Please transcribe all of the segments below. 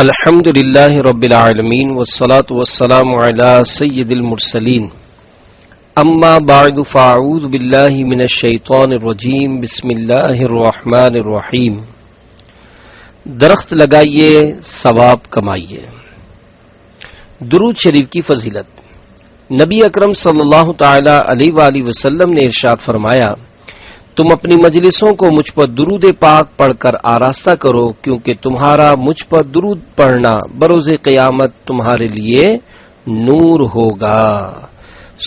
الحمد للہ رب العالمین والصلاة والسلام علی سید المرسلین اما بعد فاعوذ باللہ من الشیطان الرجیم بسم اللہ الرحمن الرحیم۔ درخت لگائیے ثواب کمائیے۔ درود شریف کی فضیلت۔ نبی اکرم صلی اللہ تعالی علیہ وآلہ وسلم نے ارشاد فرمایا، تم اپنی مجلسوں کو مجھ پر درود پاک پڑھ کر آراستہ کرو، کیونکہ تمہارا مجھ پر درود پڑھنا بروز قیامت تمہارے لیے نور ہوگا۔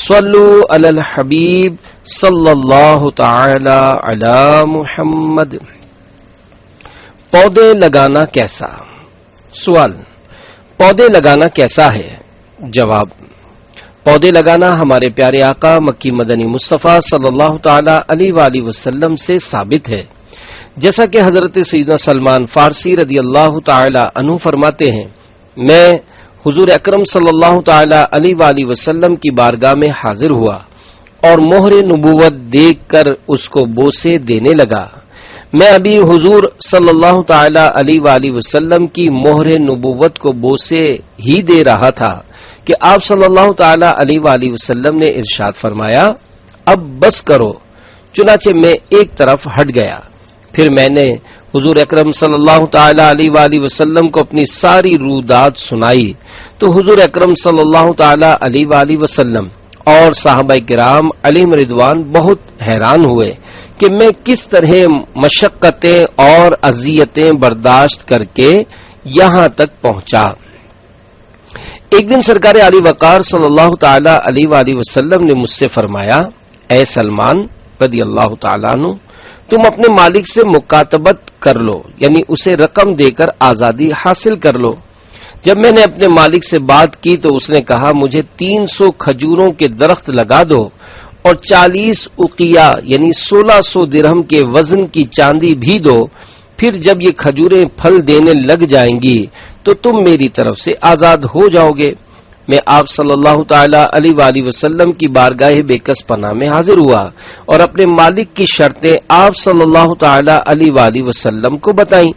صلو علی الحبیب صلی اللہ تعالی علی محمد۔ پودے لگانا کیسا؟ سوال، پودے لگانا کیسا ہے؟ جواب، پودے لگانا ہمارے پیارے آقا مکی مدنی مصطفیٰ صلی اللہ تعالی علیہ وآلہ وسلم سے ثابت ہے، جیسا کہ حضرت سیدنا سلمان فارسی رضی اللہ تعالی عنہ فرماتے ہیں، میں حضور اکرم صلی اللہ تعالی علیہ وآلہ وسلم کی بارگاہ میں حاضر ہوا اور مہر نبوت دیکھ کر اس کو بوسے دینے لگا۔ میں ابھی حضور صلی اللہ تعالی علیہ وآلہ وسلم کی مہر نبوت کو بوسے ہی دے رہا تھا کہ آپ صلی اللہ تعالی علیہ وآلہ وسلم نے ارشاد فرمایا، اب بس کرو۔ چنانچہ میں ایک طرف ہٹ گیا، پھر میں نے حضور اکرم صلی اللہ تعالی علیہ وآلہ وسلم کو اپنی ساری رودات سنائی تو حضور اکرم صلی اللہ تعالی علیہ وآلہ وسلم اور صحابہ کرام علیہم رضوان بہت حیران ہوئے کہ میں کس طرح مشقتیں اور اذیتیں برداشت کر کے یہاں تک پہنچا۔ ایک دن سرکار علی وقار صلی اللہ تعالی علیہ وآلہ وسلم نے مجھ سے فرمایا، اے سلمان رضی اللہ تعالیٰ عنہ، تم اپنے مالک سے مکاتبت کر لو، یعنی اسے رقم دے کر آزادی حاصل کر لو۔ جب میں نے اپنے مالک سے بات کی تو اس نے کہا، مجھے 300 کھجوروں کے درخت لگا دو اور 40 اقیہ یعنی 1600 درہم کے وزن کی چاندی بھی دو، پھر جب یہ کھجوریں پھل دینے لگ جائیں گی تو تم میری طرف سے آزاد ہو جاؤ گے۔ میں آپ صلی اللہ تعالی علیہ وآلہ وسلم کی بارگاہ بے کس پناہ میں حاضر ہوا اور اپنے مالک کی شرطیں آپ صلی اللہ تعالی علیہ وآلہ وسلم کو بتائیں۔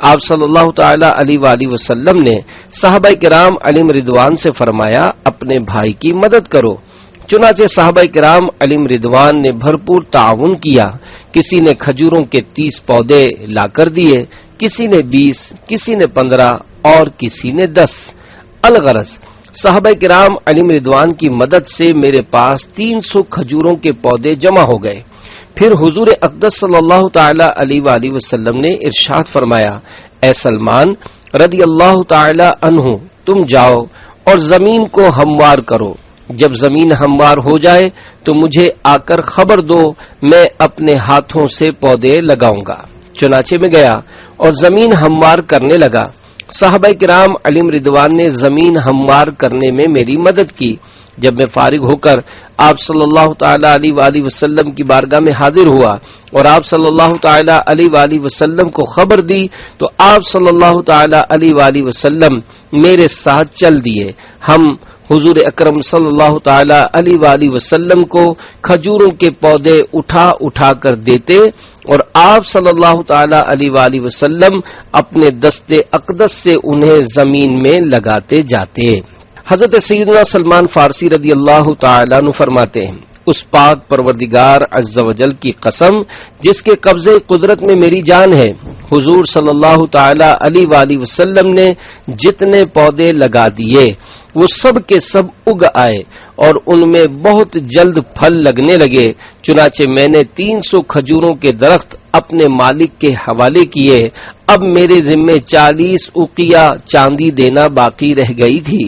آپ صلی اللہ تعالی علیہ وآلہ وسلم نے صحابہ کرام علیہم رضوان سے فرمایا، اپنے بھائی کی مدد کرو۔ چنانچہ صحابہ کرام علیہم رضوان نے بھرپور تعاون کیا، کسی نے کھجوروں کے 30 پودے لا کر دیے، کسی نے 20، کسی نے 15 اور کسی نے 10۔ الغرض صحابہ کرام علیہم رضوان کی مدد سے میرے پاس 300 کھجوروں کے پودے جمع ہو گئے۔ پھر حضور اقدس صلی اللہ تعالی علیہ وآلہ وسلم نے ارشاد فرمایا، اے سلمان رضی اللہ تعالی عنہ، تم جاؤ اور زمین کو ہموار کرو۔ جب زمین ہموار ہو جائے تو مجھے آ کر خبر دو، میں اپنے ہاتھوں سے پودے لگاؤں گا۔ چنانچہ میں گیا اور زمین ہموار کرنے لگا۔ صحابہ کرام علیہم رضوان نے زمین ہموار کرنے میں میری مدد کی۔ جب میں فارغ ہو کر آپ صلی اللہ تعالی علیہ وآلہ وسلم کی بارگاہ میں حاضر ہوا اور آپ صلی اللہ تعالی علیہ وآلہ وسلم کو خبر دی تو آپ صلی اللہ تعالی علیہ وآلہ وسلم میرے ساتھ چل دیے۔ ہم حضور اکرم صلی اللہ تعالی علیہ وآلہ وسلم کو کھجوروں کے پودے اٹھا اٹھا کر دیتے اور آپ صلی اللہ تعالی علیہ وآلہ وسلم اپنے دست اقدس سے انہیں زمین میں لگاتے جاتے۔ حضرت سیدنا سلمان فارسی رضی اللہ تعالیٰ عنہ فرماتے ہیں، اس پاک پروردگار عز و جل کی قسم جس کے قبضے قدرت میں میری جان ہے، حضور صلی اللہ تعالی علیہ وآلہ وسلم نے جتنے پودے لگا دیے وہ سب کے سب اگ آئے اور ان میں بہت جلد پھل لگنے لگے۔ چنانچہ میں نے 300 کھجوروں کے درخت اپنے مالک کے حوالے کیے۔ اب میرے ذمے 40 اقیہ چاندی دینا باقی رہ گئی تھی۔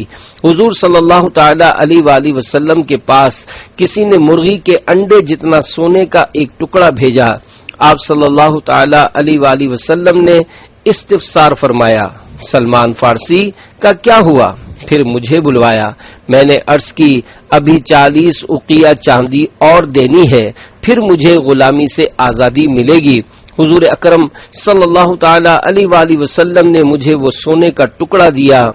حضور صلی اللہ تعالی علیہ وآلہ وسلم کے پاس کسی نے مرغی کے انڈے جتنا سونے کا ایک ٹکڑا بھیجا۔ آپ صلی اللہ تعالی علیہ وآلہ وسلم نے استفسار فرمایا، سلمان فارسی کا کیا ہوا؟ پھر مجھے بلوایا۔ میں نے عرض کی، ابھی 40 اقیہ چاندی اور دینی ہے، پھر مجھے غلامی سے آزادی ملے گی۔ حضور اکرم صلی اللہ تعالی علیہ وآلہ وسلم نے مجھے وہ سونے کا ٹکڑا دیا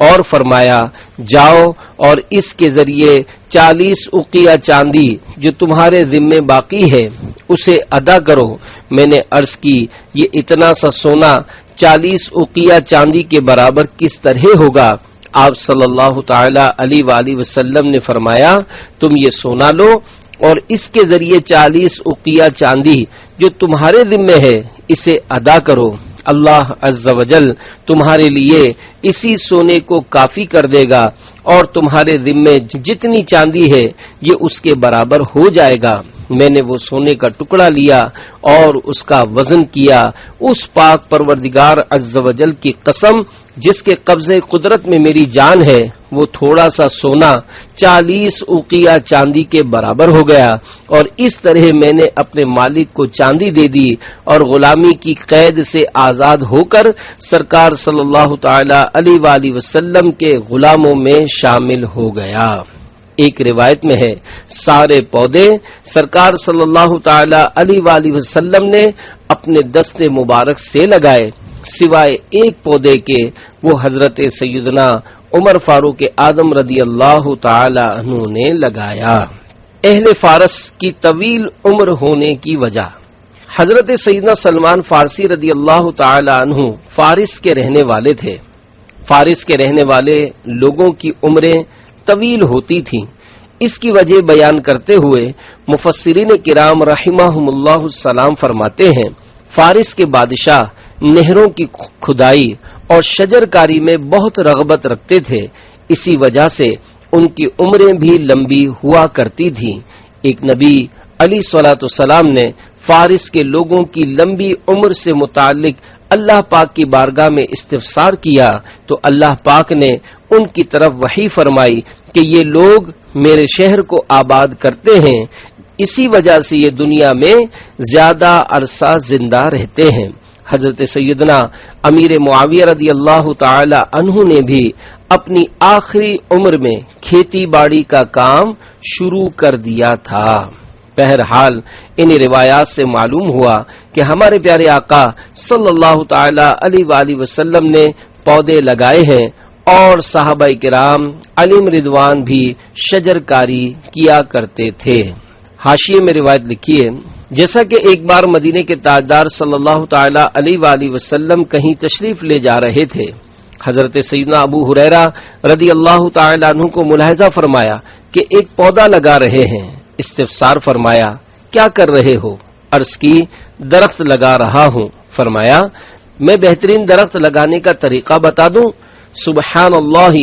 اور فرمایا جاؤ اور اس کے ذریعے 40 اقیہ چاندی جو تمہارے ذمے باقی ہے اسے ادا کرو۔ میں نے عرض کی یہ اتنا سا سونا 40 اقیہ چاندی کے برابر کس طرح ہوگا؟ آپ صلی اللہ تعالی علیہ وآلہ وسلم نے فرمایا تم یہ سونا لو اور اس کے ذریعے 40 اقیہ چاندی جو تمہارے ذمے ہے اسے ادا کرو، اللہ عز و جل تمہارے لیے اسی سونے کو کافی کر دے گا اور تمہارے ذمے جتنی چاندی ہے یہ اس کے برابر ہو جائے گا۔ میں نے وہ سونے کا ٹکڑا لیا اور اس کا وزن کیا، اس پاک پروردگار عز و جل کی قسم جس کے قبضے قدرت میں میری جان ہے، وہ تھوڑا سا سونا 40 اقیہ چاندی کے برابر ہو گیا، اور اس طرح میں نے اپنے مالک کو چاندی دے دی اور غلامی کی قید سے آزاد ہو کر سرکار صلی اللہ تعالی علیہ وآلہ وسلم کے غلاموں میں شامل ہو گیا۔ ایک روایت میں ہے سارے پودے سرکار صلی اللہ تعالی علیہ وآلہ وسلم نے اپنے دست مبارک سے لگائے سوائے ایک پودے کے، وہ حضرت سیدنا عمر فاروق اعظم رضی اللہ تعالی عنہ نے لگایا۔ اہل فارس کی طویل عمر ہونے کی وجہ، حضرت سیدنا سلمان فارسی رضی اللہ تعالی عنہ فارس کے رہنے والے تھے۔ فارس کے رہنے والے لوگوں کی عمریں طویل ہوتی تھیں۔ اس کی وجہ بیان کرتے ہوئے مفسرین کرام رحمہم اللہ السلام فرماتے ہیں فارس کے بادشاہ نہروں کی کھدائی اور شجر کاری میں بہت رغبت رکھتے تھے، اسی وجہ سے ان کی عمریں بھی لمبی ہوا کرتی تھیں۔ ایک نبی علیہ الصلوۃ والسلام نے فارس کے لوگوں کی لمبی عمر سے متعلق اللہ پاک کی بارگاہ میں استفسار کیا تو اللہ پاک نے ان کی طرف وحی فرمائی کہ یہ لوگ میرے شہر کو آباد کرتے ہیں، اسی وجہ سے یہ دنیا میں زیادہ عرصہ زندہ رہتے ہیں۔ حضرت سیدنا امیر معاویہ رضی اللہ تعالی عنہ نے بھی اپنی آخری عمر میں کھیتی باڑی کا کام شروع کر دیا تھا۔ بہرحال ان روایات سے معلوم ہوا کہ ہمارے پیارے آقا صلی اللہ تعالی علیہ وآلہ وسلم نے پودے لگائے ہیں اور صحابہ کرام علیہم رضوان بھی شجر کاری کیا کرتے تھے۔ حاشیے میں روایت لکھی ہے جیسا کہ ایک بار مدینے کے تاجدار صلی اللہ تعالی علیہ وآلہ وسلم کہیں تشریف لے جا رہے تھے، حضرت سیدنا ابو ہریرہ رضی اللہ تعالی عنہ کو ملاحظہ فرمایا کہ ایک پودا لگا رہے ہیں۔ استفسار فرمایا کیا کر رہے ہو؟ عرض کی درخت لگا رہا ہوں۔ فرمایا میں بہترین درخت لگانے کا طریقہ بتا دوں؟ سبحان اللہ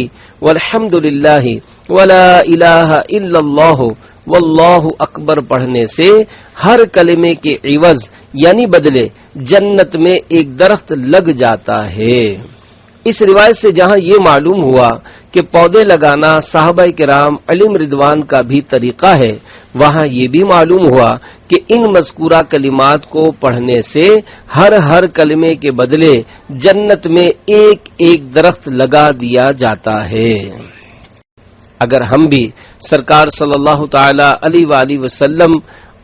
والحمد للہ ولا الہ الا اللہ واللہ اکبر پڑھنے سے ہر کلمے کے عوض یعنی بدلے جنت میں ایک درخت لگ جاتا ہے۔ اس روایت سے جہاں یہ معلوم ہوا کہ پودے لگانا صحابہ کرام علیہم رضوان کا بھی طریقہ ہے، وہاں یہ بھی معلوم ہوا کہ ان مذکورہ کلمات کو پڑھنے سے ہر کلمے کے بدلے جنت میں ایک ایک درخت لگا دیا جاتا ہے۔ اگر ہم بھی سرکار صلی اللہ تعالی علیہ وآلہ وسلم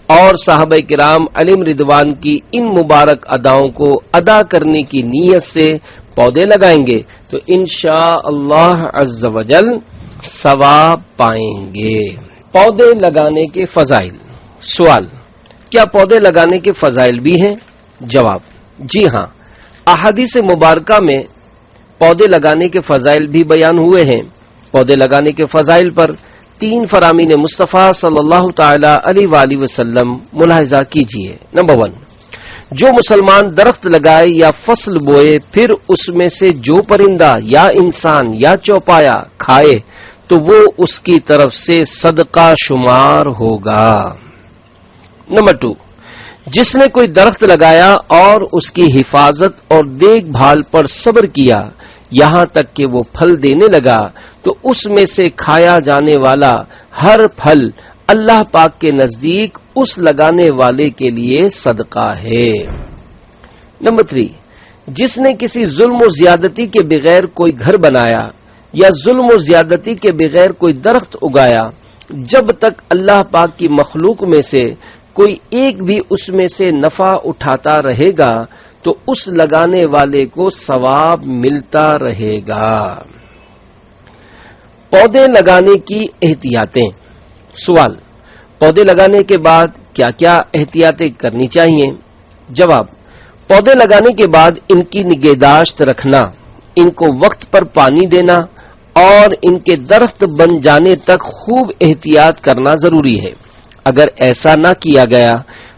اور صحابہ کرام علیہم رضوان کی ان مبارک اداؤں کو ادا کرنے کی نیت سے پودے لگائیں گے تو انشاءاللہ عز و جل ثواب پائیں گے۔ پودے لگانے کے فضائل۔ سوال، کیا پودے لگانے کے فضائل بھی ہیں؟ جواب، جی ہاں، احادیث مبارکہ میں پودے لگانے کے فضائل بھی بیان ہوئے ہیں۔ پودے لگانے کے فضائل پر 3 فرامین مصطفیٰ صلی اللہ تعالی علیہ وآلہ وسلم ملاحظہ کیجیے۔ نمبر 1، جو مسلمان درخت لگائے یا فصل بوئے پھر اس میں سے جو پرندہ یا انسان یا چوپایا کھائے تو وہ اس کی طرف سے صدقہ شمار ہوگا۔ نمبر 2، جس نے کوئی درخت لگایا اور اس کی حفاظت اور دیکھ بھال پر صبر کیا یہاں تک کہ وہ پھل دینے لگا تو اس میں سے کھایا جانے والا ہر پھل اللہ پاک کے نزدیک اس لگانے والے کے لیے صدقہ ہے۔ نمبر 3، جس نے کسی ظلم و زیادتی کے بغیر کوئی گھر بنایا یا ظلم و زیادتی کے بغیر کوئی درخت اگایا، جب تک اللہ پاک کی مخلوق میں سے کوئی ایک بھی اس میں سے نفع اٹھاتا رہے گا تو اس لگانے والے کو ثواب ملتا رہے گا۔ پودے لگانے کی احتیاطیں۔ سوال، پودے لگانے کے بعد کیا کیا احتیاطیں کرنی چاہیے؟ جواب، پودے لگانے کے بعد ان کی نگہداشت رکھنا، ان کو وقت پر پانی دینا اور ان کے درخت بن جانے تک خوب احتیاط کرنا ضروری ہے۔ اگر ایسا نہ کیا گیا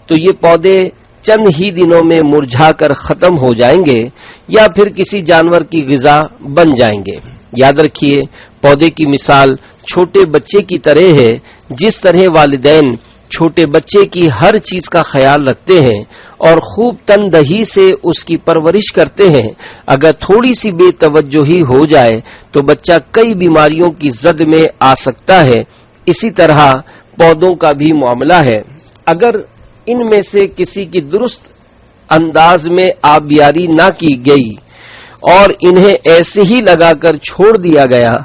تو یہ پودے چند ہی دنوں میں مرجھا کر ختم ہو جائیں گے یا پھر کسی جانور کی غذا بن جائیں گے۔ یاد رکھیے، پودے کی مثال چھوٹے بچے کی طرح ہے۔ جس طرح والدین چھوٹے بچے کی ہر چیز کا خیال رکھتے ہیں اور خوب تندہی سے اس کی پرورش کرتے ہیں، اگر تھوڑی سی بے توجہی ہو جائے تو بچہ کئی بیماریوں کی زد میں آ سکتا ہے۔ اسی طرح پودوں کا بھی معاملہ ہے۔ اگر ان میں سے کسی کی درست انداز میں آبیاری نہ کی گئی اور انہیں ایسے ہی لگا کر چھوڑ دیا گیا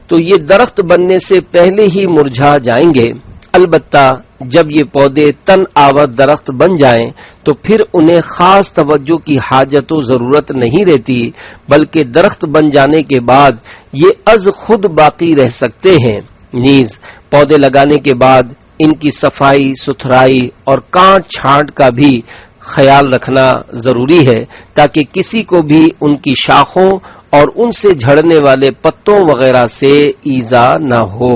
تو یہ درخت بننے سے پہلے ہی مرجھا جائیں گے۔ البتہ جب یہ پودے تن آور درخت بن جائیں تو پھر انہیں خاص توجہ کی حاجت و ضرورت نہیں رہتی، بلکہ درخت بن جانے کے بعد یہ از خود باقی رہ سکتے ہیں۔ نیز پودے لگانے کے بعد ان کی صفائی ستھرائی اور کاٹ چھانٹ کا بھی خیال رکھنا ضروری ہے تاکہ کسی کو بھی ان کی شاخوں اور ان سے جھڑنے والے پتوں وغیرہ سے ایذا نہ ہو۔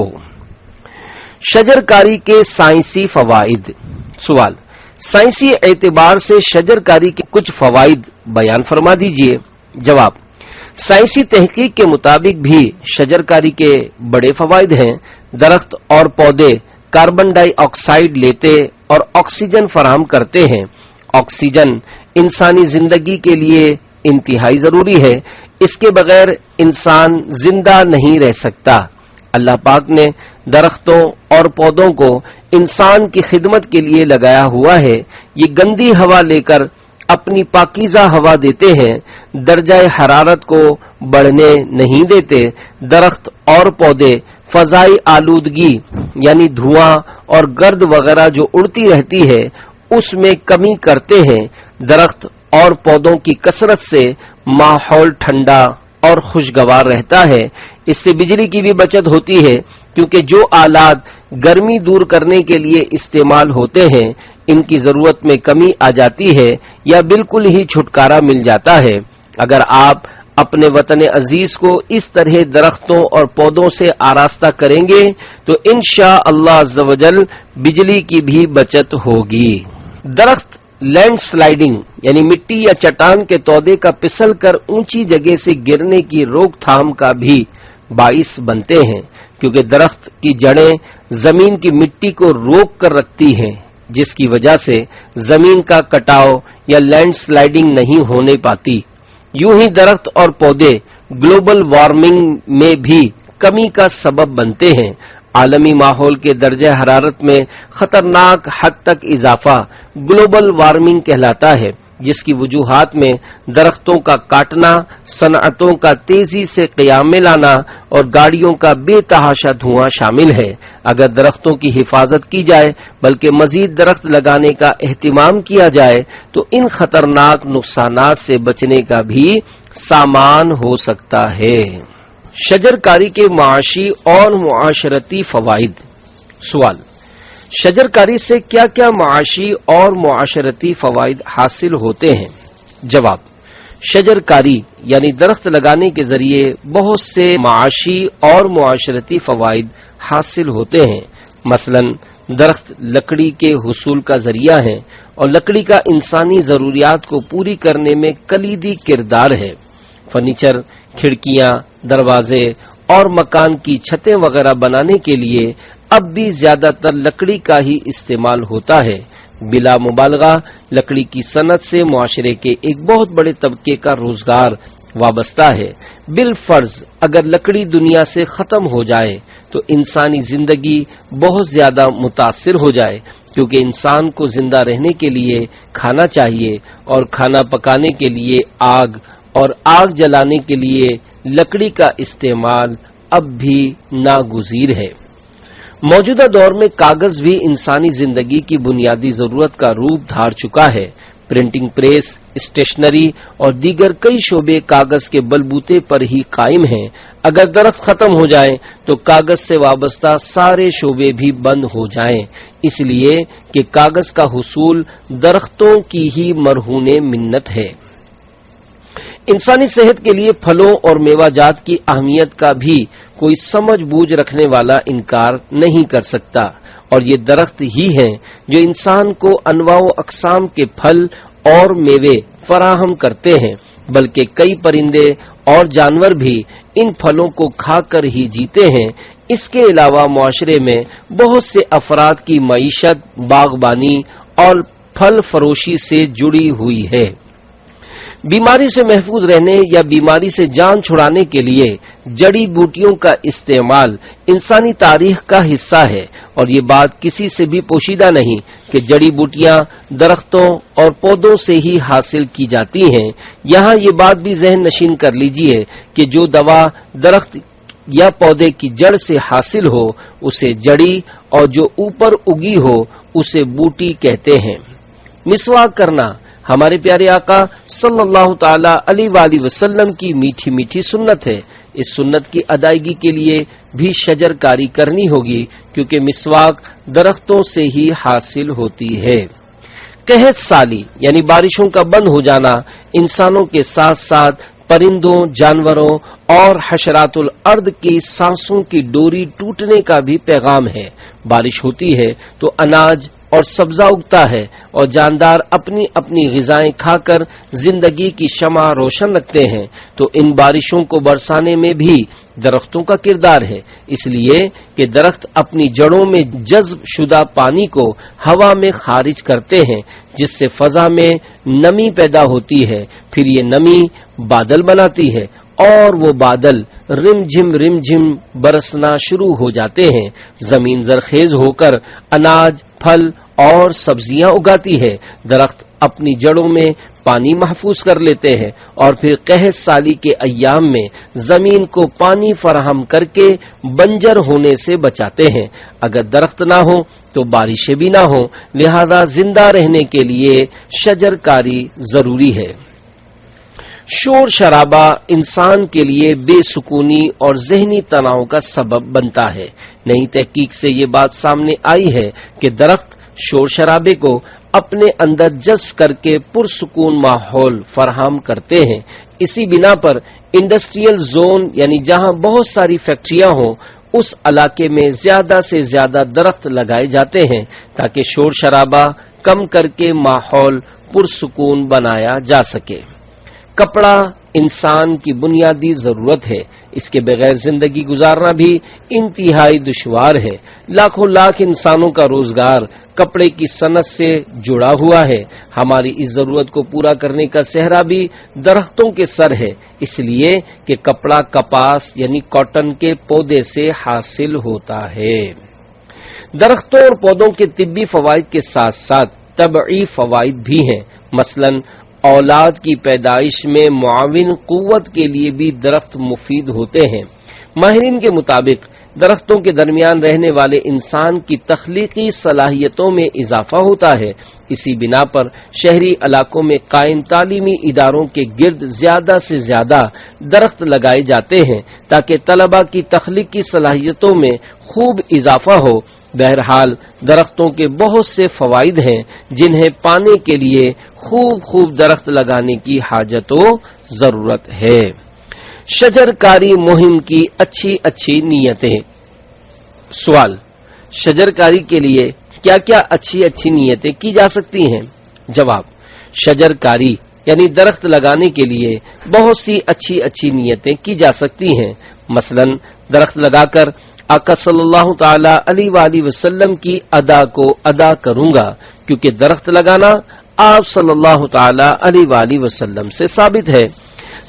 شجرکاری کے سائنسی فوائد۔ سوال، سائنسی اعتبار سے شجرکاری کے کچھ فوائد بیان فرما دیجئے۔ جواب، سائنسی تحقیق کے مطابق بھی شجرکاری کے بڑے فوائد ہیں۔ درخت اور پودے کاربن ڈائی آکسائیڈ لیتے اور آکسیجن فراہم کرتے ہیں۔ آکسیجن انسانی زندگی کے لیے انتہائی ضروری ہے، اس کے بغیر انسان زندہ نہیں رہ سکتا۔ اللہ پاک نے درختوں اور پودوں کو انسان کی خدمت کے لیے لگایا ہوا ہے۔ یہ گندی ہوا لے کر اپنی پاکیزہ ہوا دیتے ہیں، درجہ حرارت کو بڑھنے نہیں دیتے۔ درخت اور پودے فضائی آلودگی یعنی دھواں اور گرد وغیرہ جو اڑتی رہتی ہے اس میں کمی کرتے ہیں۔ درخت اور پودوں کی کثرت سے ماحول ٹھنڈا اور خوشگوار رہتا ہے۔ اس سے بجلی کی بھی بچت ہوتی ہے کیونکہ جو آلات گرمی دور کرنے کے لیے استعمال ہوتے ہیں ان کی ضرورت میں کمی آ جاتی ہے یا بالکل ہی چھٹکارا مل جاتا ہے۔ اگر آپ اپنے وطن عزیز کو اس طرح درختوں اور پودوں سے آراستہ کریں گے تو انشاءاللہ عز و جل بجلی کی بھی بچت ہوگی۔ درخت لینڈ سلائیڈنگ یعنی مٹی یا چٹان کے تودے کا پسل کر اونچی جگہ سے گرنے کی روک تھام کا بھی باعث بنتے ہیں، کیونکہ درخت کی جڑیں زمین کی مٹی کو روک کر رکھتی ہیں، جس کی وجہ سے زمین کا کٹاؤ یا لینڈ سلائیڈنگ نہیں ہونے پاتی۔ یوں ہی درخت اور پودے گلوبل وارمنگ میں بھی کمی کا سبب بنتے ہیں۔ عالمی ماحول کے درجہ حرارت میں خطرناک حد تک اضافہ گلوبل وارمنگ کہلاتا ہے، جس کی وجوہات میں درختوں کا کاٹنا، صنعتوں کا تیزی سے قیام میں لانا اور گاڑیوں کا بے تحاشا دھواں شامل ہے۔ اگر درختوں کی حفاظت کی جائے بلکہ مزید درخت لگانے کا اہتمام کیا جائے تو ان خطرناک نقصانات سے بچنے کا بھی سامان ہو سکتا ہے۔ شجرکاری کے معاشی اور معاشرتی فوائد۔ سوال، شجرکاری سے کیا کیا معاشی اور معاشرتی فوائد حاصل ہوتے ہیں؟ جواب، شجرکاری یعنی درخت لگانے کے ذریعے بہت سے معاشی اور معاشرتی فوائد حاصل ہوتے ہیں۔ مثلا درخت لکڑی کے حصول کا ذریعہ ہے اور لکڑی کا انسانی ضروریات کو پوری کرنے میں کلیدی کردار ہے۔ فرنیچر، کھڑکیاں، دروازے اور مکان کی چھتیں وغیرہ بنانے کے لیے اب بھی زیادہ تر لکڑی کا ہی استعمال ہوتا ہے۔ بلا مبالغہ لکڑی کی صنعت سے معاشرے کے ایک بہت بڑے طبقے کا روزگار وابستہ ہے۔ بالفرض اگر لکڑی دنیا سے ختم ہو جائے تو انسانی زندگی بہت زیادہ متاثر ہو جائے، کیونکہ انسان کو زندہ رہنے کے لیے کھانا چاہیے اور کھانا پکانے کے لیے آگ اور آگ جلانے کے لیے لکڑی کا استعمال اب بھی ناگزیر ہے۔ موجودہ دور میں کاغذ بھی انسانی زندگی کی بنیادی ضرورت کا روپ دھار چکا ہے۔ پرنٹنگ پریس، اسٹیشنری اور دیگر کئی شعبے کاغذ کے بلبوتے پر ہی قائم ہیں۔ اگر درخت ختم ہو جائیں تو کاغذ سے وابستہ سارے شعبے بھی بند ہو جائیں، اس لیے کہ کاغذ کا حصول درختوں کی ہی مرہون منت ہے۔ انسانی صحت کے لیے پھلوں اور میوہ جات کی اہمیت کا بھی کوئی سمجھ بوجھ رکھنے والا انکار نہیں کر سکتا، اور یہ درخت ہی ہیں جو انسان کو انواع و اقسام کے پھل اور میوے فراہم کرتے ہیں، بلکہ کئی پرندے اور جانور بھی ان پھلوں کو کھا کر ہی جیتے ہیں۔ اس کے علاوہ معاشرے میں بہت سے افراد کی معیشت باغبانی اور پھل فروشی سے جڑی ہوئی ہے۔ بیماری سے محفوظ رہنے یا بیماری سے جان چھڑانے کے لیے جڑی بوٹیوں کا استعمال انسانی تاریخ کا حصہ ہے، اور یہ بات کسی سے بھی پوشیدہ نہیں کہ جڑی بوٹیاں درختوں اور پودوں سے ہی حاصل کی جاتی ہیں۔ یہاں یہ بات بھی ذہن نشین کر لیجئے کہ جو دوا درخت یا پودے کی جڑ سے حاصل ہو اسے جڑی، اور جو اوپر اگی ہو اسے بوٹی کہتے ہیں۔ مسواک کرنا ہمارے پیارے آقا صلی اللہ تعالی علیہ وآلہ وسلم کی میٹھی میٹھی سنت ہے۔ اس سنت کی ادائیگی کے لیے بھی شجر کاری کرنی ہوگی، کیونکہ مسواک درختوں سے ہی حاصل ہوتی ہے۔ قحط سالی یعنی بارشوں کا بند ہو جانا انسانوں کے ساتھ ساتھ پرندوں، جانوروں اور حشرات الارض کی سانسوں کی ڈوری ٹوٹنے کا بھی پیغام ہے۔ بارش ہوتی ہے تو اناج اور سبزہ اگتا ہے، اور جاندار اپنی اپنی غذائیں کھا کر زندگی کی شمع روشن رکھتے ہیں، تو ان بارشوں کو برسانے میں بھی درختوں کا کردار ہے، اس لیے کہ درخت اپنی جڑوں میں جذب شدہ پانی کو ہوا میں خارج کرتے ہیں، جس سے فضا میں نمی پیدا ہوتی ہے، پھر یہ نمی بادل بناتی ہے، اور وہ بادل رم جھم برسنا شروع ہو جاتے ہیں۔ زمین زرخیز ہو کر اناج، پھل اور سبزیاں اگاتی ہے۔ درخت اپنی جڑوں میں پانی محفوظ کر لیتے ہیں، اور پھر قحط سالی کے ایام میں زمین کو پانی فراہم کر کے بنجر ہونے سے بچاتے ہیں۔ اگر درخت نہ ہو تو بارشیں بھی نہ ہوں، لہذا زندہ رہنے کے لیے شجر کاری ضروری ہے۔ شور شرابہ انسان کے لیے بے سکونی اور ذہنی تناؤ کا سبب بنتا ہے۔ نئی تحقیق سے یہ بات سامنے آئی ہے کہ درخت شور شرابے کو اپنے اندر جذب کر کے پرسکون ماحول فراہم کرتے ہیں۔ اسی بنا پر انڈسٹریل زون یعنی جہاں بہت ساری فیکٹریاں ہوں، اس علاقے میں زیادہ سے زیادہ درخت لگائے جاتے ہیں تاکہ شور شرابہ کم کر کے ماحول پرسکون بنایا جا سکے۔ کپڑا انسان کی بنیادی ضرورت ہے، اس کے بغیر زندگی گزارنا بھی انتہائی دشوار ہے۔ لاکھوں لاکھ انسانوں کا روزگار کپڑے کی صنعت سے جڑا ہوا ہے۔ ہماری اس ضرورت کو پورا کرنے کا سہرا بھی درختوں کے سر ہے، اس لیے کہ کپڑا کپاس یعنی کاٹن کے پودے سے حاصل ہوتا ہے۔ درختوں اور پودوں کے طبی فوائد کے ساتھ ساتھ طبعی فوائد بھی ہیں، مثلاً اولاد کی پیدائش میں معاون قوت کے لیے بھی درخت مفید ہوتے ہیں۔ ماہرین کے مطابق درختوں کے درمیان رہنے والے انسان کی تخلیقی صلاحیتوں میں اضافہ ہوتا ہے۔ اسی بنا پر شہری علاقوں میں قائم تعلیمی اداروں کے گرد زیادہ سے زیادہ درخت لگائے جاتے ہیں تاکہ طلباء کی تخلیقی صلاحیتوں میں خوب اضافہ ہو۔ بہرحال درختوں کے بہت سے فوائد ہیں جنہیں پانے کے لیے خوب درخت لگانے کی حاجت و ضرورت ہے۔ شجر کاری مہم کی اچھی نیتیں۔ سوال: شجر کاری کے لیے کیا کیا اچھی نیتیں کی جا سکتی ہیں؟ جواب: شجر کاری یعنی درخت لگانے کے لیے بہت سی اچھی نیتیں کی جا سکتی ہیں۔ مثلا درخت لگا کر آقا صلی اللہ تعالی علیہ وآلہ وسلم کی ادا کو ادا کروں گا، کیونکہ درخت لگانا آپ صلی اللہ تعالی علیہ وآلہ وسلم سے ثابت ہے۔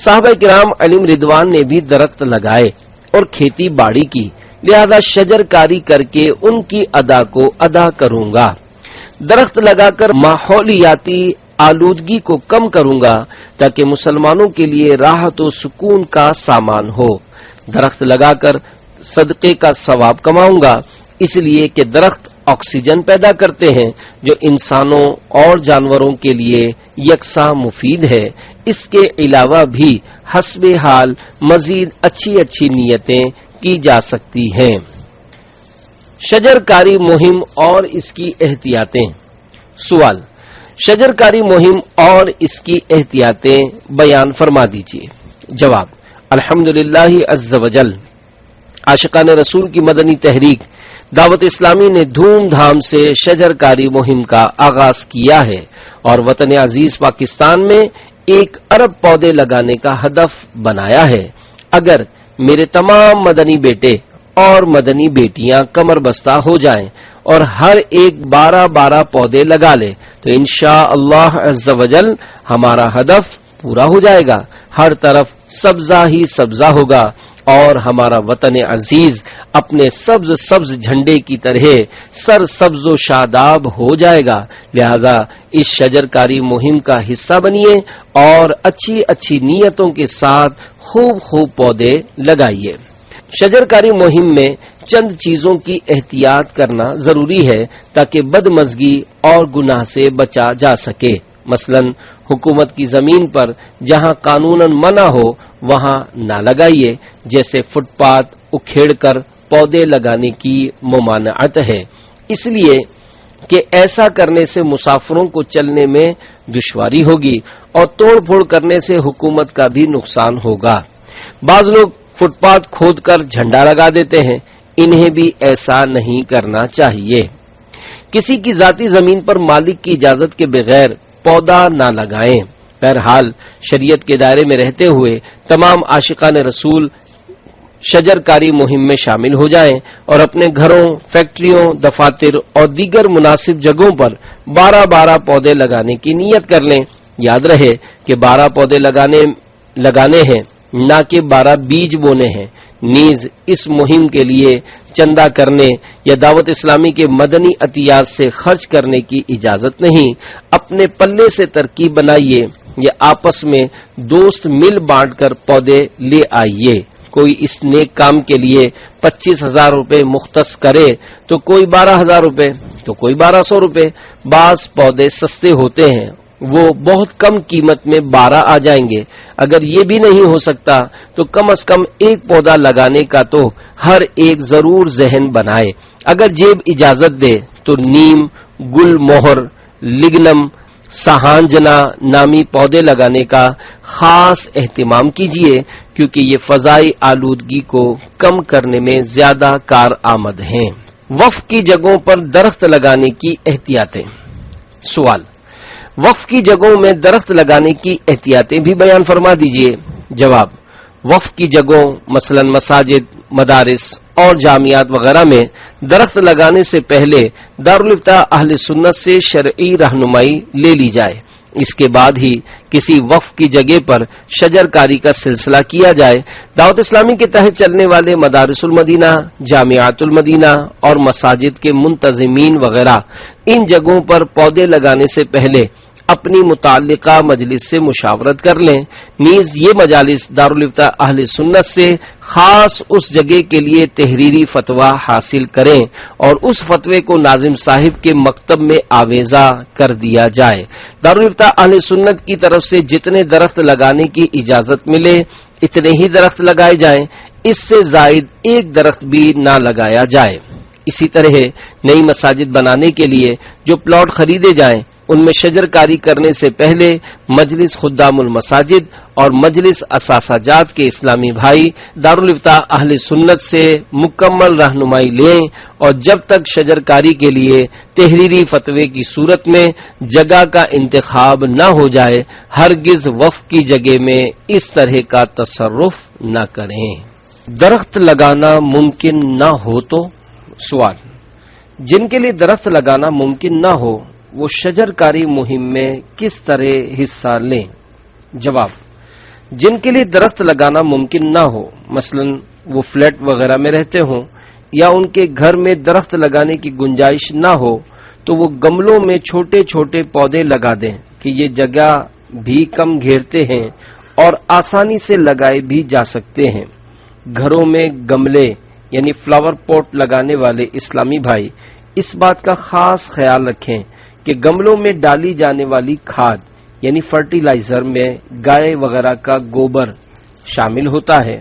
صحابہ کرام علیہم رضوان نے بھی درخت لگائے اور کھیتی باڑی کی، لہذا شجر کاری کر کے ان کی ادا کو ادا کروں گا۔ درخت لگا کر ماحولیاتی آلودگی کو کم کروں گا تاکہ مسلمانوں کے لیے راحت و سکون کا سامان ہو۔ درخت لگا کر صدقے کا ثواب کماؤں گا، اس لیے کہ درخت آکسیجن پیدا کرتے ہیں جو انسانوں اور جانوروں کے لیے یکساں مفید ہے۔ اس کے علاوہ بھی حسب حال مزید اچھی نیتیں کی جا سکتی ہیں۔ شجر کاری مہم اور اس کی احتیاطیں۔ سوال: شجر کاری مہم اور اس کی احتیاطیں بیان فرما دیجیے۔ جواب: الحمدللہ عز وجل، عاشقان رسول کی مدنی تحریک دعوت اسلامی نے دھوم دھام سے شجر کاری مہم کا آغاز کیا ہے اور وطن عزیز پاکستان میں 1 ارب پودے لگانے کا ہدف بنایا ہے۔ اگر میرے تمام مدنی بیٹے اور مدنی بیٹیاں کمر بستہ ہو جائیں اور ہر ایک 12 پودے لگا لے تو انشاءاللہ عز وجل ہمارا ہدف پورا ہو جائے گا۔ ہر طرف سبزہ ہی سبزہ ہوگا اور ہمارا وطن عزیز اپنے سبز جھنڈے کی طرح سر سبز و شاداب ہو جائے گا۔ لہذا اس شجر کاری مہم کا حصہ بنیے اور اچھی نیتوں کے ساتھ خوب پودے لگائیے۔ شجر کاری مہم میں چند چیزوں کی احتیاط کرنا ضروری ہے تاکہ بدمزگی اور گناہ سے بچا جا سکے۔ مثلا حکومت کی زمین پر جہاں قانوناً منع ہو وہاں نہ لگائیے، جیسے فٹ پاتھ اکھیڑ کر پودے لگانے کی ممانعت ہے، اس لیے کہ ایسا کرنے سے مسافروں کو چلنے میں دشواری ہوگی اور توڑ پھوڑ کرنے سے حکومت کا بھی نقصان ہوگا۔ بعض لوگ فٹ پاتھ کھود کر جھنڈا لگا دیتے ہیں، انہیں بھی ایسا نہیں کرنا چاہیے۔ کسی کی ذاتی زمین پر مالک کی اجازت کے بغیر پودا نہ لگائیں۔ بہرحال شریعت کے دائرے میں رہتے ہوئے تمام عاشقان رسول شجر کاری مہم میں شامل ہو جائیں اور اپنے گھروں، فیکٹریوں، دفاتر اور دیگر مناسب جگہوں پر 12 پودے لگانے کی نیت کر لیں۔ یاد رہے کہ 12 پودے لگانے ہیں، نہ کہ 12 بیج بونے ہیں۔ نیز اس مہم کے لیے چندہ کرنے یا دعوت اسلامی کے مدنی عطیات سے خرچ کرنے کی اجازت نہیں۔ اپنے پلے سے ترکیب بنائیے یا آپس میں دوست مل بانٹ کر پودے لے آئیے۔ کوئی اس نیک کام کے لیے 25,000 روپے مختص کرے تو کوئی 12,000 روپے تو کوئی 1,200 روپے۔ بعض پودے سستے ہوتے ہیں، وہ بہت کم قیمت میں 12 آ جائیں گے۔ اگر یہ بھی نہیں ہو سکتا تو کم از کم 1 پودا لگانے کا تو ہر ایک ضرور ذہن بنائے۔ اگر جیب اجازت دے تو نیم، گل مہر، لگنم، سہانجنا نامی پودے لگانے کا خاص اہتمام کیجیے، کیونکہ یہ فضائی آلودگی کو کم کرنے میں زیادہ کارآمد ہیں۔ وقف کی جگہوں پر درخت لگانے کی احتیاطیں۔ سوال: وقف کی جگہوں میں درخت لگانے کی احتیاطیں بھی بیان فرما دیجیے۔ جواب: وقف کی جگہوں مثلا مساجد، مدارس اور جامعات وغیرہ میں درخت لگانے سے پہلے دارالفتاء اہل سنت سے شرعی رہنمائی لے لی جائے۔ اس کے بعد ہی کسی وقف کی جگہ پر شجر کاری کا سلسلہ کیا جائے۔ دعوت اسلامی کے تحت چلنے والے مدارس المدینہ، جامعات المدینہ اور مساجد کے منتظمین وغیرہ ان جگہوں پر پودے لگانے سے پہلے اپنی متعلقہ مجلس سے مشاورت کر لیں۔ نیز یہ مجالس دارالفتاء اہل سنت سے خاص اس جگہ کے لیے تحریری فتویٰ حاصل کریں اور اس فتوے کو ناظم صاحب کے مکتب میں آویزہ کر دیا جائے۔ دارالفتاء اہل سنت کی طرف سے جتنے درخت لگانے کی اجازت ملے اتنے ہی درخت لگائے جائیں، اس سے زائد 1 درخت بھی نہ لگایا جائے۔ اسی طرح نئی مساجد بنانے کے لیے جو پلاٹ خریدے جائیں ان میں شجر کاری کرنے سے پہلے مجلس خدام المساجد اور مجلس اثاثہ جات کے اسلامی بھائی دارالفتاء اہل سنت سے مکمل رہنمائی لیں اور جب تک شجر کاری کے لیے تحریری فتوے کی صورت میں جگہ کا انتخاب نہ ہو جائے ہرگز وقف کی جگہ میں اس طرح کا تصرف نہ کریں۔ درخت لگانا ممکن نہ ہو تو؟ سوال: جن کے لیے درخت لگانا ممکن نہ ہو وہ شجر کاری مہم میں کس طرح حصہ لیں؟ جواب: جن کے لیے درخت لگانا ممکن نہ ہو، مثلا وہ فلیٹ وغیرہ میں رہتے ہوں یا ان کے گھر میں درخت لگانے کی گنجائش نہ ہو تو وہ گملوں میں چھوٹے چھوٹے پودے لگا دیں کہ یہ جگہ بھی کم گھیرتے ہیں اور آسانی سے لگائے بھی جا سکتے ہیں۔ گھروں میں گملے یعنی فلاور پوٹ لگانے والے اسلامی بھائی اس بات کا خاص خیال رکھیں کہ گملوں میں ڈالی جانے والی کھاد یعنی فرٹیلائزر میں گائے وغیرہ کا گوبر شامل ہوتا ہے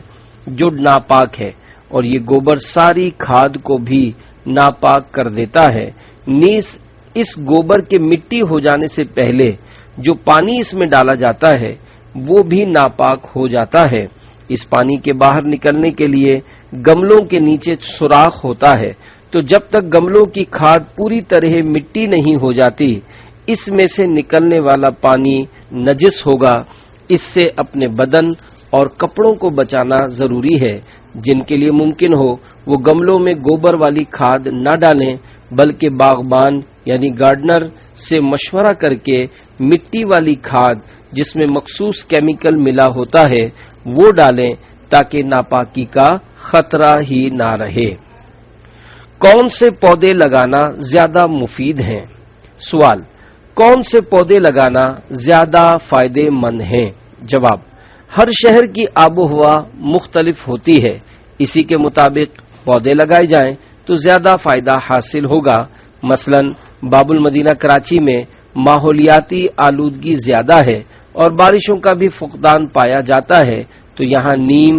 جو ناپاک ہے، اور یہ گوبر ساری کھاد کو بھی ناپاک کر دیتا ہے۔ نیز اس گوبر کے مٹی ہو جانے سے پہلے جو پانی اس میں ڈالا جاتا ہے وہ بھی ناپاک ہو جاتا ہے۔ اس پانی کے باہر نکلنے کے لیے گملوں کے نیچے سوراخ ہوتا ہے، تو جب تک گملوں کی کھاد پوری طرح مٹی نہیں ہو جاتی اس میں سے نکلنے والا پانی نجس ہوگا۔ اس سے اپنے بدن اور کپڑوں کو بچانا ضروری ہے۔ جن کے لیے ممکن ہو وہ گملوں میں گوبر والی کھاد نہ ڈالیں، بلکہ باغبان یعنی گارڈنر سے مشورہ کر کے مٹی والی کھاد جس میں مخصوص کیمیکل ملا ہوتا ہے وہ ڈالیں تاکہ ناپاکی کا خطرہ ہی نہ رہے۔ کون سے پودے لگانا زیادہ مفید ہیں؟ سوال، کون سے پودے لگانا زیادہ فائدے مند ہیں؟ جواب، ہر شہر کی آب و ہوا مختلف ہوتی ہے، اسی کے مطابق پودے لگائے جائیں تو زیادہ فائدہ حاصل ہوگا۔ مثلا باب المدینہ کراچی میں ماحولیاتی آلودگی زیادہ ہے اور بارشوں کا بھی فقدان پایا جاتا ہے، تو یہاں نیم،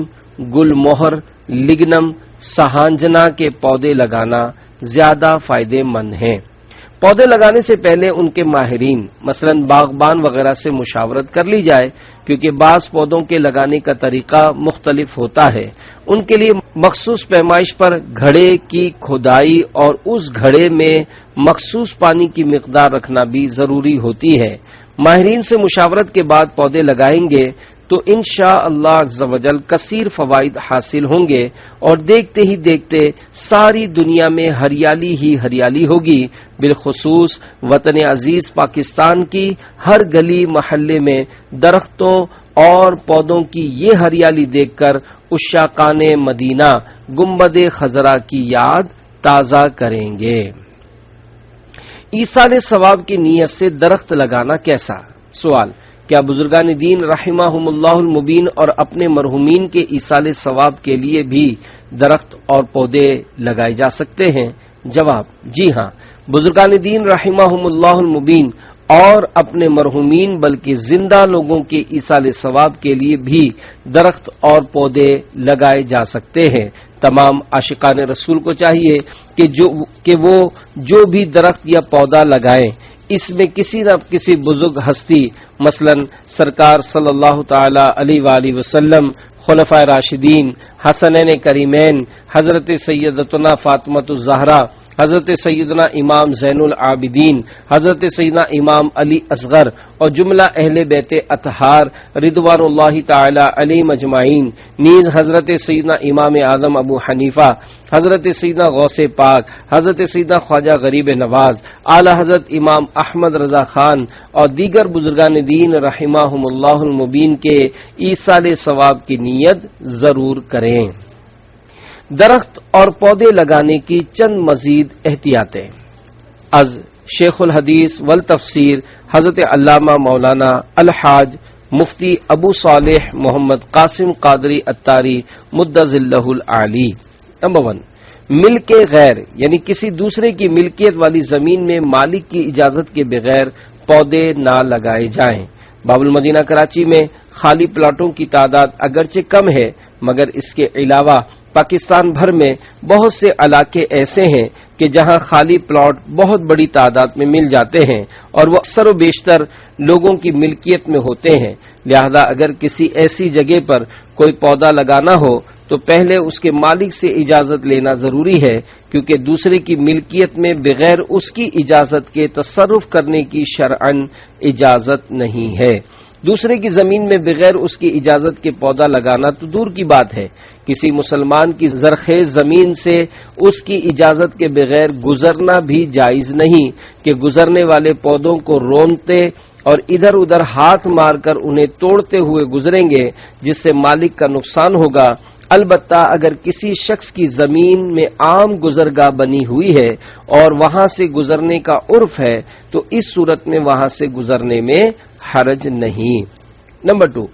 گل مہر، لگنم، سہانجنا کے پودے لگانا زیادہ فائدے مند ہیں۔ پودے لگانے سے پہلے ان کے ماہرین مثلا باغبان وغیرہ سے مشاورت کر لی جائے، کیونکہ بعض پودوں کے لگانے کا طریقہ مختلف ہوتا ہے۔ ان کے لیے مخصوص پیمائش پر گھڑے کی کھدائی اور اس گھڑے میں مخصوص پانی کی مقدار رکھنا بھی ضروری ہوتی ہے۔ ماہرین سے مشاورت کے بعد پودے لگائیں گے تو انشاءاللہ عز و جل کثیر فوائد حاصل ہوں گے، اور دیکھتے ہی دیکھتے ساری دنیا میں ہریالی ہی ہریالی ہوگی۔ بالخصوص وطن عزیز پاکستان کی ہر گلی محلے میں درختوں اور پودوں کی یہ ہریالی دیکھ کر عشاقان مدینہ گنبد خضرا کی یاد تازہ کریں گے۔ ایصال ثواب کی نیت سے درخت لگانا کیسا؟ سوال، کیا بزرگان دین رحمہم اللہ المبین اور اپنے مرحومین کے ایصال ثواب کے لیے بھی درخت اور پودے لگائے جا سکتے ہیں؟ جواب، جی ہاں، بزرگان دین رحمہم اللہ المبین اور اپنے مرحومین بلکہ زندہ لوگوں کے ایصال ثواب کے لیے بھی درخت اور پودے لگائے جا سکتے ہیں۔ تمام عاشقان رسول کو چاہیے کہ وہ جو بھی درخت یا پودا لگائیں اس میں کسی نہ کسی بزرگ ہستی مثلا سرکار صلی اللہ تعالی علیہ وآلہ وسلم، خلفائے راشدین، حسنین کریمین، حضرت سیدتنا فاطمۃ الزہرا، حضرت سیدنا امام زین العابدین، حضرت سیدنا امام علی اصغر اور جملہ اہل بیت اطہار رضوان اللہ تعالی علیہم اجمعین، نیز حضرت سیدنا امام اعظم ابو حنیفہ، حضرت سیدنا غوث پاک، حضرت سیدنا خواجہ غریب نواز، اعلی حضرت امام احمد رضا خان اور دیگر بزرگان دین رحمہم اللہ المبین کے ایصال ثواب کی نیت ضرور کریں۔ درخت اور پودے لگانے کی چند مزید احتیاطیں۔ از شیخ الحدیث والتفسیر حضرت علامہ مولانا الحاج مفتی ابو صالح محمد قاسم قادری اتاری مدظلہ العالی۔ نمبر 1، ملک غیر یعنی کسی دوسرے کی ملکیت والی زمین میں مالک کی اجازت کے بغیر پودے نہ لگائے جائیں۔ باب المدینہ کراچی میں خالی پلاٹوں کی تعداد اگرچہ کم ہے، مگر اس کے علاوہ پاکستان بھر میں بہت سے علاقے ایسے ہیں کہ جہاں خالی پلاٹ بہت بڑی تعداد میں مل جاتے ہیں اور وہ اکثر و بیشتر لوگوں کی ملکیت میں ہوتے ہیں۔ لہذا اگر کسی ایسی جگہ پر کوئی پودا لگانا ہو تو پہلے اس کے مالک سے اجازت لینا ضروری ہے، کیونکہ دوسرے کی ملکیت میں بغیر اس کی اجازت کے تصرف کرنے کی شرعاً اجازت نہیں ہے۔ دوسرے کی زمین میں بغیر اس کی اجازت کے پودا لگانا تو دور کی بات ہے، کسی مسلمان کی زرخیز زمین سے اس کی اجازت کے بغیر گزرنا بھی جائز نہیں کہ گزرنے والے پودوں کو رونتے اور ادھر ادھر ہاتھ مار کر انہیں توڑتے ہوئے گزریں گے، جس سے مالک کا نقصان ہوگا۔ البتہ اگر کسی شخص کی زمین میں عام گزرگاہ بنی ہوئی ہے اور وہاں سے گزرنے کا عرف ہے تو اس صورت میں وہاں سے گزرنے میں حرج نہیں۔ نمبر 2،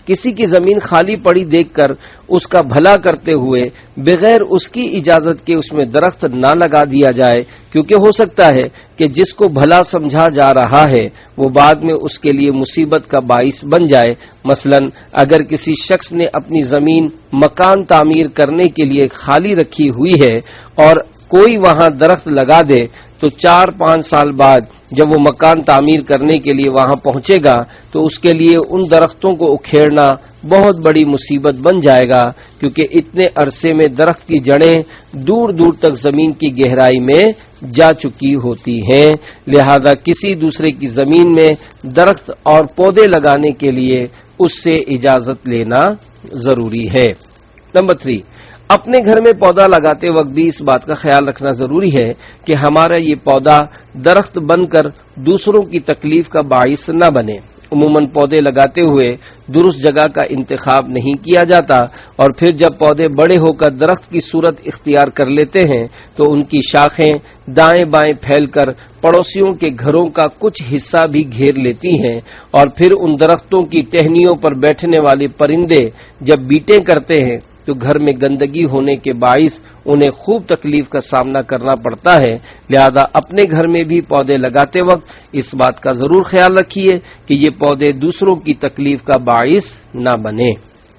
کسی کی زمین خالی پڑی دیکھ کر اس کا بھلا کرتے ہوئے بغیر اس کی اجازت کے اس میں درخت نہ لگا دیا جائے، کیونکہ ہو سکتا ہے کہ جس کو بھلا سمجھا جا رہا ہے وہ بعد میں اس کے لیے مصیبت کا باعث بن جائے۔ مثلا اگر کسی شخص نے اپنی زمین مکان تعمیر کرنے کے لیے خالی رکھی ہوئی ہے اور کوئی وہاں درخت لگا دے تو 4-5 سال بعد جب وہ مکان تعمیر کرنے کے لیے وہاں پہنچے گا تو اس کے لیے ان درختوں کو اکھیڑنا بہت بڑی مصیبت بن جائے گا، کیونکہ اتنے عرصے میں درخت کی جڑیں دور دور تک زمین کی گہرائی میں جا چکی ہوتی ہیں، لہذا کسی دوسرے کی زمین میں درخت اور پودے لگانے کے لیے اس سے اجازت لینا ضروری ہے۔ نمبر 3، اپنے گھر میں پودا لگاتے وقت بھی اس بات کا خیال رکھنا ضروری ہے کہ ہمارا یہ پودا درخت بن کر دوسروں کی تکلیف کا باعث نہ بنے۔ عموماً پودے لگاتے ہوئے درست جگہ کا انتخاب نہیں کیا جاتا، اور پھر جب پودے بڑے ہو کر درخت کی صورت اختیار کر لیتے ہیں تو ان کی شاخیں دائیں بائیں پھیل کر پڑوسیوں کے گھروں کا کچھ حصہ بھی گھیر لیتی ہیں، اور پھر ان درختوں کی ٹہنیوں پر بیٹھنے والے پرندے جب بیٹیں کرتے ہیں تو گھر میں گندگی ہونے کے باعث انہیں خوب تکلیف کا سامنا کرنا پڑتا ہے۔ لہذا اپنے گھر میں بھی پودے لگاتے وقت اس بات کا ضرور خیال رکھیے کہ یہ پودے دوسروں کی تکلیف کا باعث نہ بنے۔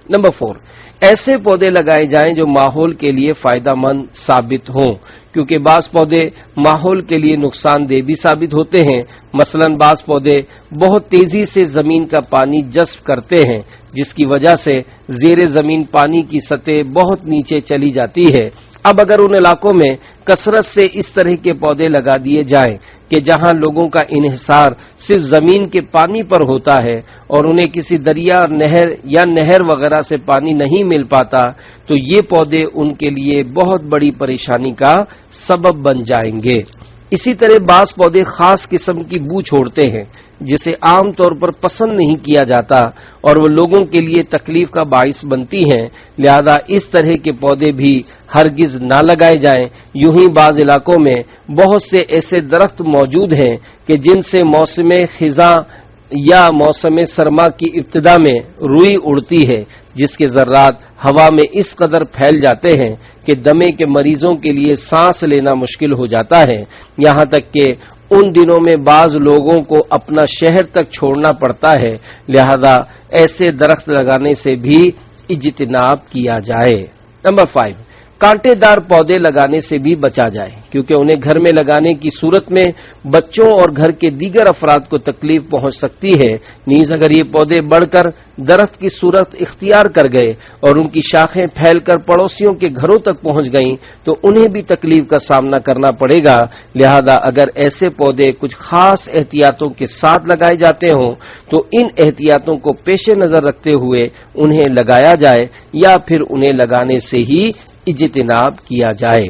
نمبر 4، ایسے پودے لگائے جائیں جو ماحول کے لیے فائدہ مند ثابت ہوں، کیونکہ بعض پودے ماحول کے لیے نقصان دہ بھی ثابت ہوتے ہیں۔ مثلا بعض پودے بہت تیزی سے زمین کا پانی جذب کرتے ہیں، جس کی وجہ سے زیر زمین پانی کی سطح بہت نیچے چلی جاتی ہے۔ اب اگر ان علاقوں میں کثرت سے اس طرح کے پودے لگا دیے جائیں کہ جہاں لوگوں کا انحصار صرف زمین کے پانی پر ہوتا ہے اور انہیں کسی دریا یا نہر وغیرہ سے پانی نہیں مل پاتا، تو یہ پودے ان کے لیے بہت بڑی پریشانی کا سبب بن جائیں گے۔ اسی طرح بعض پودے خاص قسم کی بو چھوڑتے ہیں جسے عام طور پر پسند نہیں کیا جاتا اور وہ لوگوں کے لیے تکلیف کا باعث بنتی ہیں، لہذا اس طرح کے پودے بھی ہرگز نہ لگائے جائیں۔ یوں ہی بعض علاقوں میں بہت سے ایسے درخت موجود ہیں کہ جن سے موسم خزاں یا موسم سرما کی ابتدا میں روئی اڑتی ہے، جس کے ذرات ہوا میں اس قدر پھیل جاتے ہیں کہ دمے کے مریضوں کے لیے سانس لینا مشکل ہو جاتا ہے، یہاں تک کہ ان دنوں میں بعض لوگوں کو اپنا شہر تک چھوڑنا پڑتا ہے۔ لہذا ایسے درخت لگانے سے بھی اجتناب کیا جائے۔ نمبر 5، کانٹے دار پودے لگانے سے بھی بچا جائے، کیونکہ انہیں گھر میں لگانے کی صورت میں بچوں اور گھر کے دیگر افراد کو تکلیف پہنچ سکتی ہے۔ نیز اگر یہ پودے بڑھ کر درخت کی صورت اختیار کر گئے اور ان کی شاخیں پھیل کر پڑوسیوں کے گھروں تک پہنچ گئیں تو انہیں بھی تکلیف کا سامنا کرنا پڑے گا۔ لہذا اگر ایسے پودے کچھ خاص احتیاطوں کے ساتھ لگائے جاتے ہوں تو ان احتیاطوں کو پیش نظر رکھتے ہوئے انہیں لگایا جائے یا پھر انہیں لگانے سے ہی اجتناب کیا جائے۔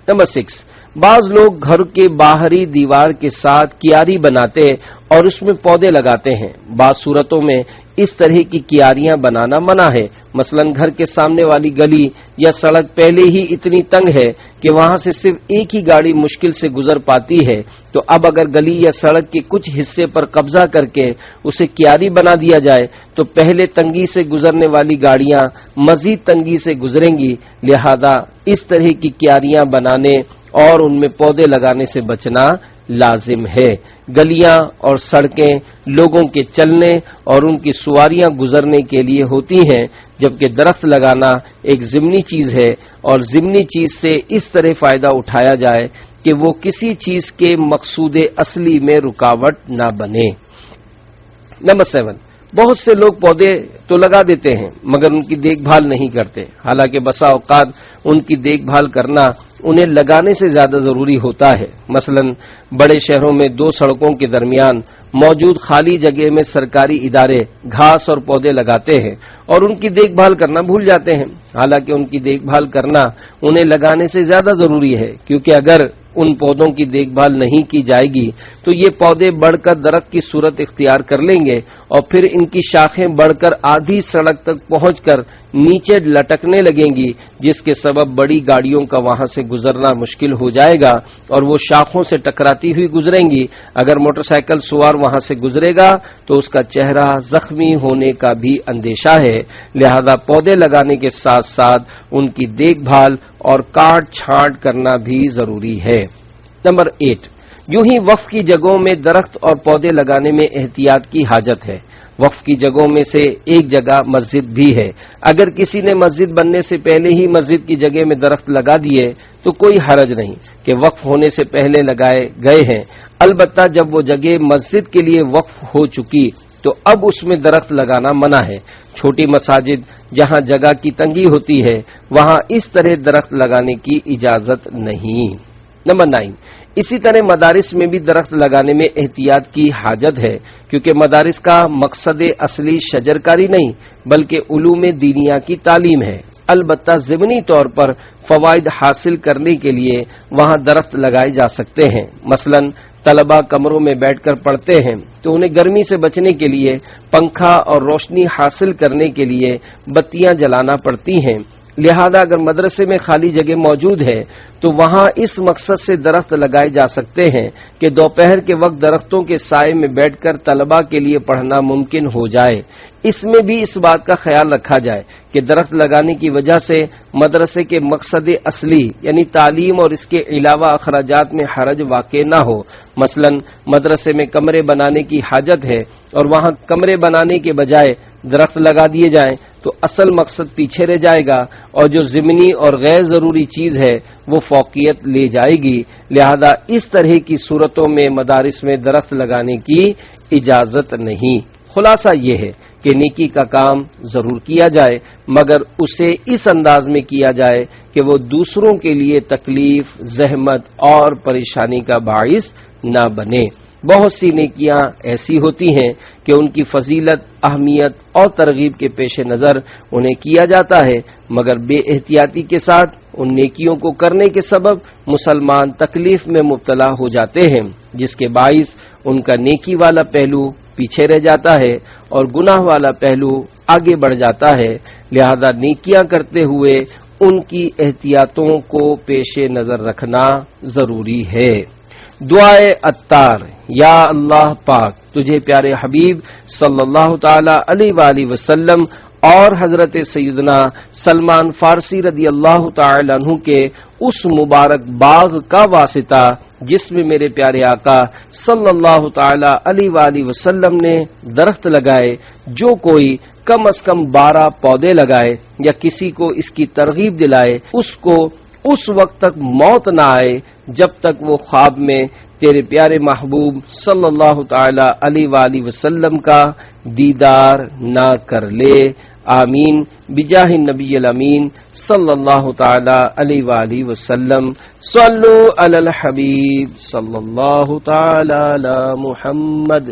نمبر 6، بعض لوگ گھر کے باہری دیوار کے ساتھ کیاری بناتے اور اس میں پودے لگاتے ہیں۔ بعض صورتوں میں اس طرح کی کیاریاں بنانا منع ہے۔ مثلا گھر کے سامنے والی گلی یا سڑک پہلے ہی اتنی تنگ ہے کہ وہاں سے صرف ایک ہی گاڑی مشکل سے گزر پاتی ہے، تو اب اگر گلی یا سڑک کے کچھ حصے پر قبضہ کر کے اسے کیاری بنا دیا جائے تو پہلے تنگی سے گزرنے والی گاڑیاں مزید تنگی سے گزریں گی۔ لہذا اس طرح کی کیاریاں بنانے اور ان میں پودے لگانے سے بچنا لازم ہے۔ گلیاں اور سڑکیں لوگوں کے چلنے اور ان کی سواریاں گزرنے کے لیے ہوتی ہیں، جبکہ درخت لگانا ایک ضمنی چیز ہے، اور ضمنی چیز سے اس طرح فائدہ اٹھایا جائے کہ وہ کسی چیز کے مقصود اصلی میں رکاوٹ نہ بنے۔ نمبر 7، بہت سے لوگ پودے تو لگا دیتے ہیں مگر ان کی دیکھ بھال نہیں کرتے، حالانکہ بسا اوقات ان کی دیکھ بھال کرنا انہیں لگانے سے زیادہ ضروری ہوتا ہے۔ مثلا بڑے شہروں میں 2 سڑکوں کے درمیان موجود خالی جگہ میں سرکاری ادارے گھاس اور پودے لگاتے ہیں اور ان کی دیکھ بھال کرنا بھول جاتے ہیں، حالانکہ ان کی دیکھ بھال کرنا انہیں لگانے سے زیادہ ضروری ہے، کیونکہ اگر ان پودوں کی دیکھ بھال نہیں کی جائے گی تو یہ پودے بڑھ کر درخت کی صورت اختیار کر لیں گے اور پھر ان کی شاخیں بڑھ کر آدھی سڑک تک پہنچ کر نیچے لٹکنے لگیں گی، جس کے سبب بڑی گاڑیوں کا وہاں سے گزرنا مشکل ہو جائے گا اور وہ شاخوں سے ٹکراتی ہوئی گزریں گی۔ اگر موٹر سائیکل سوار وہاں سے گزرے گا تو اس کا چہرہ زخمی ہونے کا بھی اندیشہ ہے، لہذا پودے لگانے کے ساتھ ساتھ ان کی دیکھ بھال اور کاٹ چھانٹ کرنا بھی ضروری ہے۔ نمبر 8، یوں ہی وقف کی جگہوں میں درخت اور پودے لگانے میں احتیاط کی حاجت ہے۔ وقف کی جگہوں میں سے ایک جگہ مسجد بھی ہے۔ اگر کسی نے مسجد بننے سے پہلے ہی مسجد کی جگہ میں درخت لگا دیے تو کوئی حرج نہیں کہ وقف ہونے سے پہلے لگائے گئے ہیں، البتہ جب وہ جگہ مسجد کے لیے وقف ہو چکی تو اب اس میں درخت لگانا منع ہے۔ چھوٹی مساجد جہاں جگہ کی تنگی ہوتی ہے وہاں اس طرح درخت لگانے کی اجازت نہیں۔ نمبر 9، اسی طرح مدارس میں بھی درخت لگانے میں احتیاط کی حاجت ہے، کیونکہ مدارس کا مقصد اصلی شجرکاری نہیں بلکہ علوم دینیہ کی تعلیم ہے۔ البتہ ضمنی طور پر فوائد حاصل کرنے کے لیے وہاں درخت لگائے جا سکتے ہیں۔ مثلا طلبہ کمروں میں بیٹھ کر پڑھتے ہیں تو انہیں گرمی سے بچنے کے لیے پنکھا اور روشنی حاصل کرنے کے لیے بتیاں جلانا پڑتی ہیں، لہذا اگر مدرسے میں خالی جگہ موجود ہے تو وہاں اس مقصد سے درخت لگائے جا سکتے ہیں کہ دوپہر کے وقت درختوں کے سائے میں بیٹھ کر طلبہ کے لیے پڑھنا ممکن ہو جائے۔ اس میں بھی اس بات کا خیال رکھا جائے کہ درخت لگانے کی وجہ سے مدرسے کے مقصد اصلی یعنی تعلیم اور اس کے علاوہ اخراجات میں حرج واقع نہ ہو۔ مثلا مدرسے میں کمرے بنانے کی حاجت ہے اور وہاں کمرے بنانے کے بجائے درخت لگا دیے جائیں تو اصل مقصد پیچھے رہ جائے گا اور جو ضمنی اور غیر ضروری چیز ہے وہ فوقیت لے جائے گی، لہذا اس طرح کی صورتوں میں مدارس میں درخت لگانے کی اجازت نہیں۔ خلاصہ یہ ہے کہ نیکی کا کام ضرور کیا جائے مگر اسے اس انداز میں کیا جائے کہ وہ دوسروں کے لیے تکلیف، زحمت اور پریشانی کا باعث نہ بنے۔ بہت سی نیکیاں ایسی ہوتی ہیں کہ ان کی فضیلت، اہمیت اور ترغیب کے پیش نظر انہیں کیا جاتا ہے، مگر بے احتیاطی کے ساتھ ان نیکیوں کو کرنے کے سبب مسلمان تکلیف میں مبتلا ہو جاتے ہیں، جس کے باعث ان کا نیکی والا پہلو پیچھے رہ جاتا ہے اور گناہ والا پہلو آگے بڑھ جاتا ہے۔ لہذا نیکیاں کرتے ہوئے ان کی احتیاطوں کو پیش نظر رکھنا ضروری ہے۔ دعائے عطار، یا اللہ پاک تجھے پیارے حبیب صلی اللہ تعالی علیہ وآلہ وسلم اور حضرت سیدنا سلمان فارسی رضی اللہ تعالی عنہ کے اس مبارک باغ کا واسطہ جس میں میرے پیارے آقا صلی اللہ تعالی علیہ وآلہ وسلم نے درخت لگائے، جو کوئی کم از کم 12 پودے لگائے یا کسی کو اس کی ترغیب دلائے، اس کو اس وقت تک موت نہ آئے جب تک وہ خواب میں تیرے پیارے محبوب صلی اللہ تعالی علیہ وآلہ وسلم کا دیدار نہ کر لے۔ آمین بجاہ النبی الامین صلی اللہ تعالی علیہ وآلہ وسلم۔ صلو علی الحبیب صلی اللہ تعالی علی محمد۔